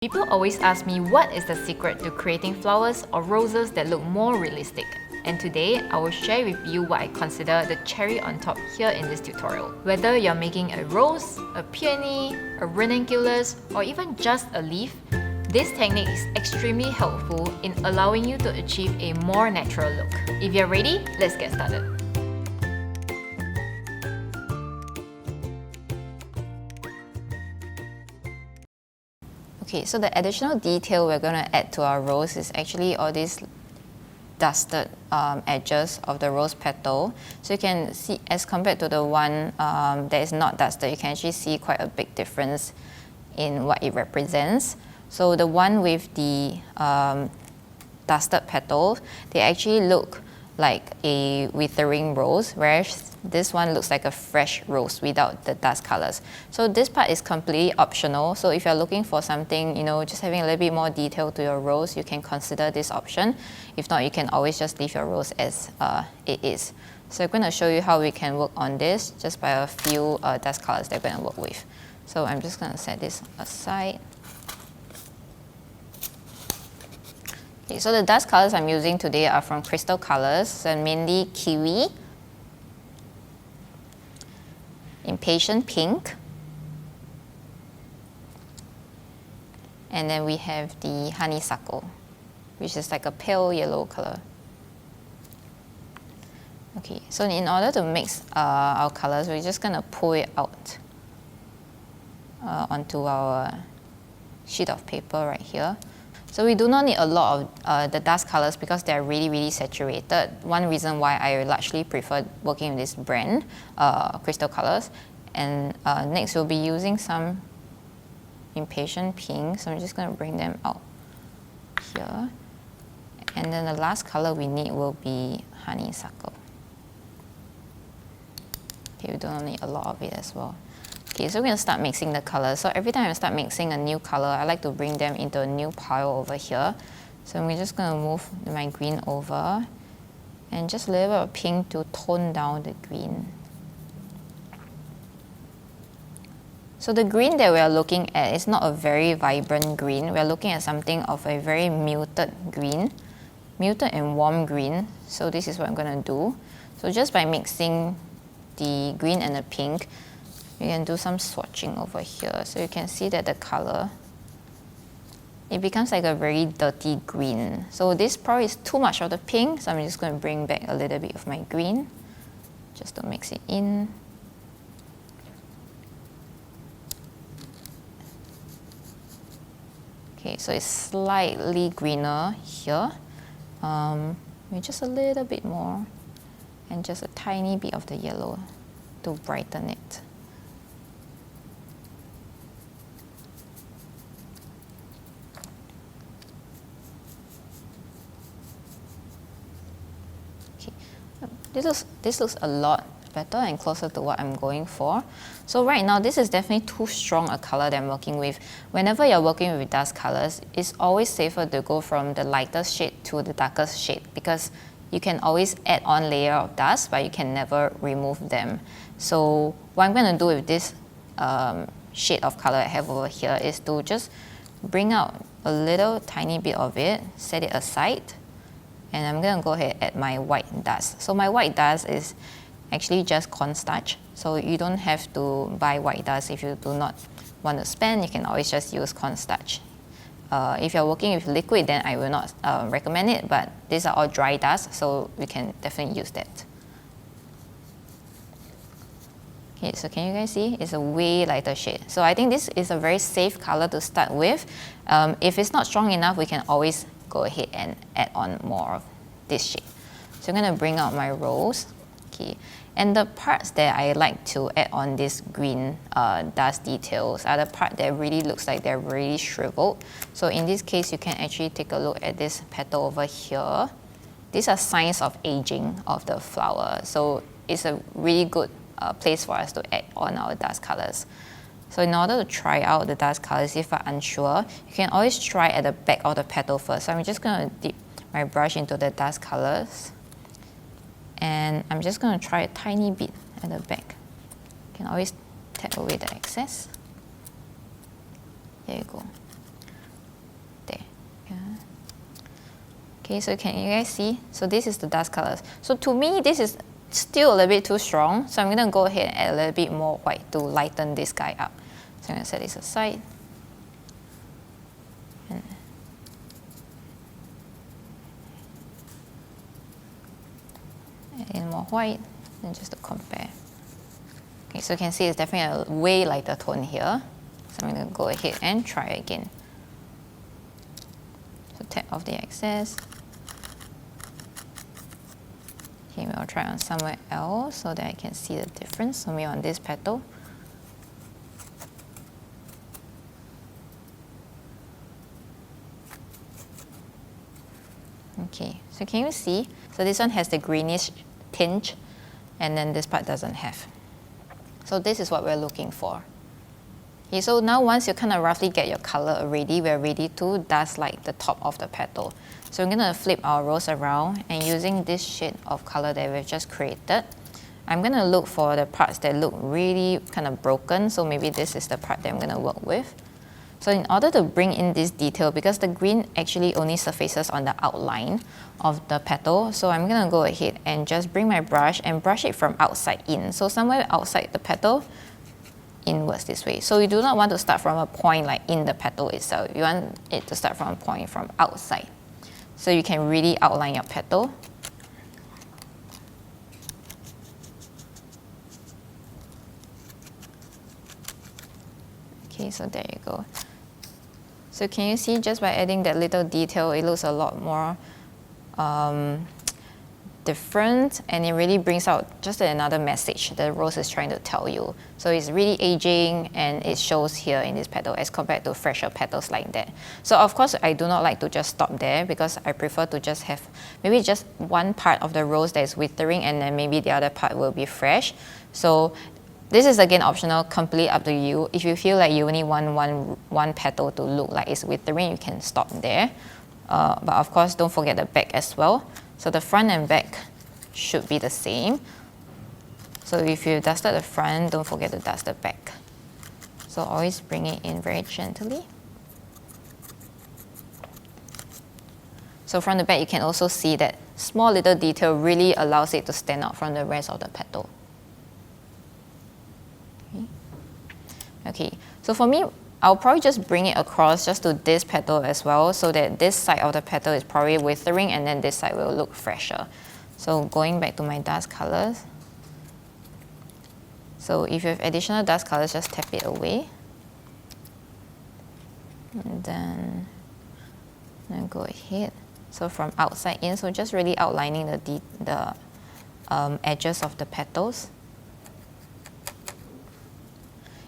People always ask me what is the secret to creating flowers or roses that look more realistic. And today, I will share with you what I consider the cherry on top here in this tutorial. Whether you're making a rose, a peony, a ranunculus, or even just a leaf, this technique is extremely helpful in allowing you to achieve a more natural look. If you're ready, let's get started. Okay, so the additional detail we're going to add to our rose is actually all these dusted edges of the rose petal. So you can see, as compared to the one that is not dusted, you can actually see quite a big difference in what it represents. So the one with the dusted petals, they actually look like a withering rose, whereas this one looks like a fresh rose without the dust colors. So this part is completely optional. So if you're looking for something, just having a little bit more detail to your rose, you can consider this option. If not, you can always just leave your rose as it is. So I'm going to show you how we can work on this just by a few dust colors that we're going to work with. So I'm just going to set this aside. Okay, so the dust colors I'm using today are from Crystal Colors, and mainly Kiwi, Impatient Pink, and then we have the Honeysuckle, which is like a pale yellow color. Okay, so in order to mix our colors, we're just going to pull it out onto our sheet of paper right here. So we do not need a lot of the dust colors because they're really saturated. One reason why I largely prefer working with this brand, Crystal Colors. And next we'll be using some Impatient Pink. So I'm just going to bring them out here. And then the last color we need will be Honeysuckle. Okay, we don't need a lot of it as well. Okay, so we're going to start mixing the colors. So every time I start mixing a new color, I like to bring them into a new pile over here. So we're just going to move my green over and just a little bit of pink to tone down the green. So the green that we are looking at is not a very vibrant green. We're looking at something of a very muted green, muted and warm green. So this is what I'm going to do. So just by mixing the green and the pink, you can do some swatching over here. So you can see that the color, it becomes like a very dirty green. So this probably is too much of the pink, so I'm just going to bring back a little bit of my green just to mix it in. Okay, so it's slightly greener here. Maybe just a little bit more, and just a tiny bit of the yellow to brighten it. This looks a lot better and closer to what I'm going for. So right now, this is definitely too strong a color that I'm working with. Whenever you're working with dust colors, it's always safer to go from the lightest shade to the darkest shade, because you can always add on layer of dust, but you can never remove them. So what I'm going to do with this shade of color I have over here is to just bring out a little tiny bit of it, set it aside, and I'm going to go ahead and add my white dust. So my white dust is actually just cornstarch. So you don't have to buy white dust if you do not want to spend. You can always just use cornstarch. If you're working with liquid, then I will not recommend it, but these are all dry dust, so we can definitely use that. Okay, so can you guys see? It's a way lighter shade. So I think this is a very safe color to start with. If it's not strong enough, we can always go ahead and add on more of this shade. So I'm going to bring out my rose. Okay. And the parts that I like to add on this green dust details are the part that really looks like they're really shriveled. So in this case, you can actually take a look at this petal over here. These are signs of aging of the flower. So it's a really good place for us to add on our dust colors. So in order to try out the dust colors, if you're unsure, you can always try at the back of the petal first. So I'm just going to dip my brush into the dust colors. And I'm just going to try a tiny bit at the back. You can always tap away the excess. There you go. Okay, so can you guys see? So this is the dust colors. So to me, this is still a little bit too strong. So I'm gonna go ahead and add a little bit more white to lighten this guy up. So I'm gonna set this aside. And add in more white, and just to compare. Okay, so you can see it's definitely a way lighter tone here. So I'm gonna go ahead and try again. So tap off the excess. Okay, maybe I'll try on somewhere else so that I can see the difference. So maybe on this petal. Okay, so can you see? So this one has the greenish tinge, and then this part doesn't have. So this is what we're looking for. Okay, so now once you kind of roughly get your color already, we're ready to dust like the top of the petal. So we're gonna flip our rose around, and using this shade of color that we've just created, I'm gonna look for the parts that look really kind of broken. So maybe this is the part that I'm gonna work with. So in order to bring in this detail, because the green actually only surfaces on the outline of the petal, so I'm gonna go ahead and just bring my brush and brush it from outside in. So somewhere outside the petal, inwards this way. So you do not want to start from a point like in the petal itself. You want it to start from a point from outside. So you can really outline your petal. Okay, so there you go. So can you see, just by adding that little detail, it looks a lot more different, and it really brings out just another message the rose is trying to tell you. So it's really aging, and it shows here in this petal as compared to fresher petals like that. So of course, I do not like to just stop there, because I prefer to just have maybe just one part of the rose that is withering, and then maybe the other part will be fresh. So this is again optional, completely up to you. If you feel like you only want one petal to look like it's withering, you can stop there. But of course, don't forget the back as well. So the front and back should be the same. So if you dusted the front, don't forget to dust the back. So always bring it in very gently. So from the back, you can also see that small little detail really allows it to stand out from the rest of the petal. Okay, so for me, I'll probably just bring it across just to this petal as well, so that this side of the petal is probably withering, and then this side will look fresher. So going back to my dust colors. So if you have additional dust colors, just tap it away. And then go ahead. So from outside in, so just really outlining the edges of the petals.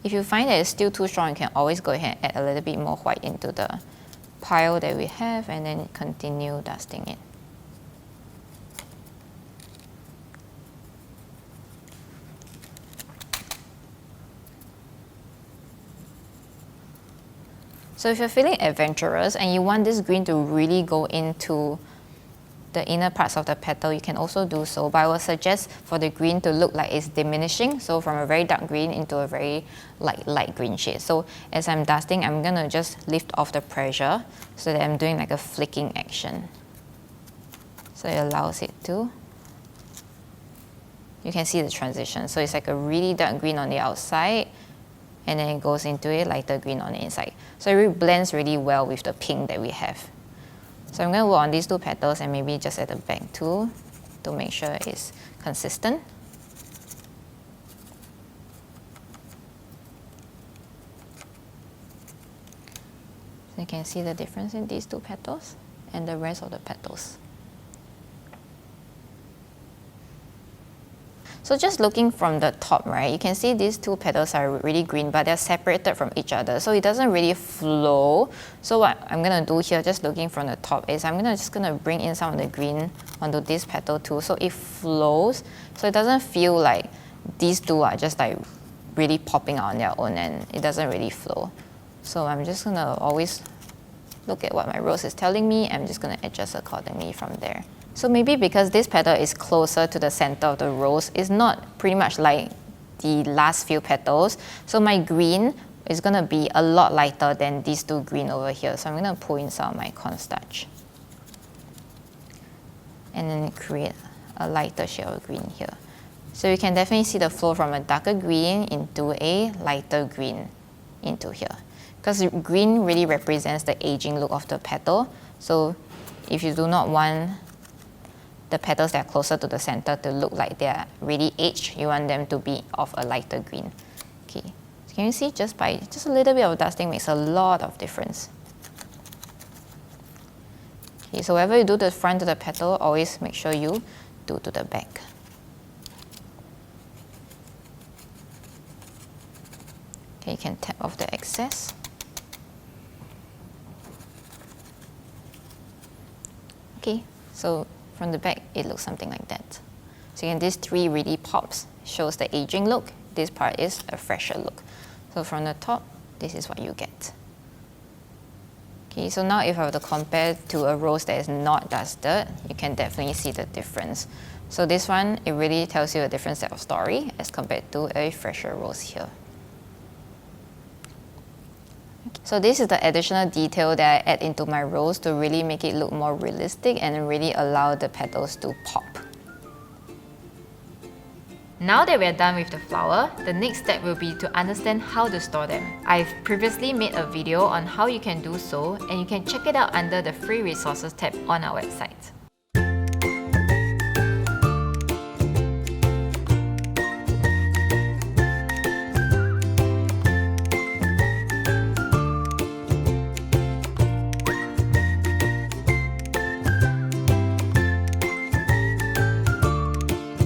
If you find that it's still too strong, you can always go ahead and add a little bit more white into the pile that we have, and then continue dusting it. So if you're feeling adventurous and you want this green to really go into the inner parts of the petal, you can also do so, but I would suggest for the green to look like it's diminishing, so from a very dark green into a very light green shade. So as I'm dusting, I'm gonna just lift off the pressure so that I'm doing like a flicking action. So it allows it to, you can see the transition. So it's like a really dark green on the outside, and then it goes into a lighter green on the inside. So it really blends really well with the pink that we have. So I'm going to work on these two petals, and maybe just at the back too, to make sure it's consistent. So you can see the difference in these two petals and the rest of the petals. So just looking from the top, right, you can see these two petals are really green, but they're separated from each other, so it doesn't really flow. So what I'm gonna do here, just looking from the top, is I'm just gonna bring in some of the green onto this petal too, so it flows, so it doesn't feel like these two are just like really popping out on their own, and it doesn't really flow. So I'm just gonna always look at what my rose is telling me. I'm just gonna adjust accordingly from there. So maybe because this petal is closer to the center of the rose, it's not pretty much like the last few petals. So my green is gonna be a lot lighter than these two green over here. So I'm gonna pull in some of my cornstarch. and then create a lighter shade of green here. So you can definitely see the flow from a darker green into a lighter green into here. Because green really represents the aging look of the petal. So if you do not want the petals that are closer to the center to look like they are really aged, you want them to be of a lighter green. Okay, so can you see just a little bit of dusting makes a lot of difference. Okay, so whenever you do the front of the petal, always make sure you do to the back. Okay, you can tap off the excess. Okay, so from the back, it looks something like that. So again, these three really pops, shows the aging look. This part is a fresher look. So from the top, this is what you get. Okay, so now if I were to compare to a rose that is not dusted, you can definitely see the difference. So this one, it really tells you a different set of story as compared to a fresher rose here. So this is the additional detail that I add into my rose to really make it look more realistic and really allow the petals to pop. Now that we're done with the flower, the next step will be to understand how to store them. I've previously made a video on how you can do so, and you can check it out under the free resources tab on our website.